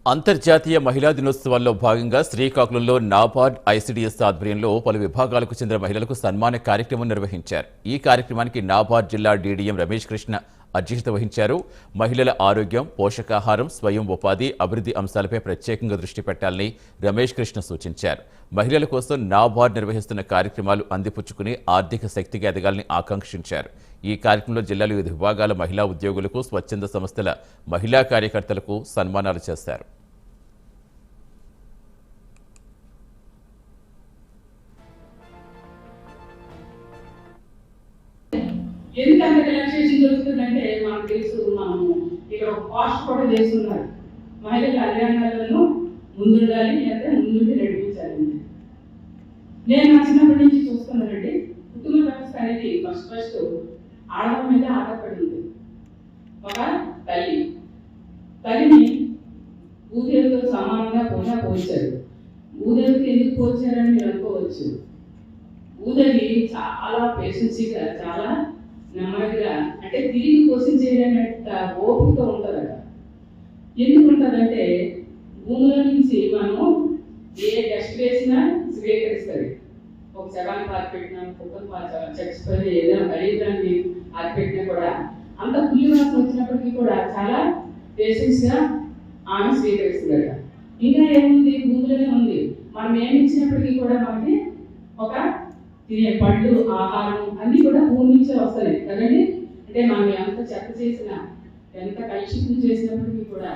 అంతర్జాతీయ మహిళా దినోత్సవాల్లో భాగంగా శ్రీకాకుళంలో నాబార్డ్ ఐసిడిఎస్ ఆధ్వర్యంలో పలు విభాగాలకు చెందిన మహిళలకు సన్మాన కార్యక్రమం నిర్వహించారు. ఈ కార్యక్రమానికి నాబార్డ్ జిల్లా డీడీఎం రమేష్ కృష్ణ అధ్యక్షత వహించారు. మహిళల ఆరోగ్యం, పోషకాహారం, స్వయం ఉపాధి, అభివృద్ధి అంశాలపై ప్రత్యేకంగా దృష్టి పెట్టాలని రమేష్ కృష్ణ సూచించారు. మహిళల కోసం నాబార్డ్ నిర్వహిస్తున్న కార్యక్రమాలు అందిపుచ్చుకుని ఆర్థిక శక్తిగా ఎదగాలని ఆకాంక్షించారు. ఈ కార్యక్రమంలో జిల్లాలో వివిధ విభాగాల మహిళా ఉద్యోగులకు, స్వచ్ఛంద సంస్థల మహిళా కార్యకర్తలకు సన్మానాలు చేశారు. ఎందుకంటే రిలాక్సేషన్ జరుగుతుందంటే మనకు తెలుసు, మనము ఇక్కడ ఒక పోస్ట్ కూడా చేస్తున్నారు, మహిళల అన్ని రంగాలను ముందుండాలి లేదా ముందుండి నడిపించాలి. నేను నా చిన్నప్పటి నుంచి చూస్తున్నానండి, కుటుంబ వ్యవస్థ అనేది ఫస్ట్ ఆడవాళ్ళ మీద ఆధారపడి ఉంది. ఒక తల్లిని భూదేవితో సమానంగా పోల్చారు. భూదేవికి ఎందుకు పోల్చారని మీరు అనుకోవచ్చు. భూదేవి చాలా పేషెన్సీగా, చాలా నెమ్మదిగా, అంటే తిరిగి పోషించేటంత ఓపికతో ఉంటుందట. ఎందుకు ఉంటుందంటే భూమిలో నుంచి మనము ఏ డస్ట్ వేసినా స్వీకరిస్తుంది. ఒక శవాన్ని పాతిపెట్టినా, కుక్కను చచ్చిపోయిన ఏదైనా ఖరీదాన్ని పాతిపెట్టినా కూడా అంత పుల్లివాసన వచ్చినప్పటికీ కూడా చాలా పేషెన్స్గా ఆమె స్వీకరిస్తుందట. ఇంకా ఏముంది, భూమిలోనే ఉంది. మనం ఏమి ఇచ్చినప్పటికీ కూడా మనకి ఒక తినే పళ్ళు, ఆహారం అన్నీ కూడా భూమి నుంచే వస్తాయి కదండి. అంటే మనం ఎంత చెత్త చేసినా, ఎంత కలుషితం చేసినప్పటికీ కూడా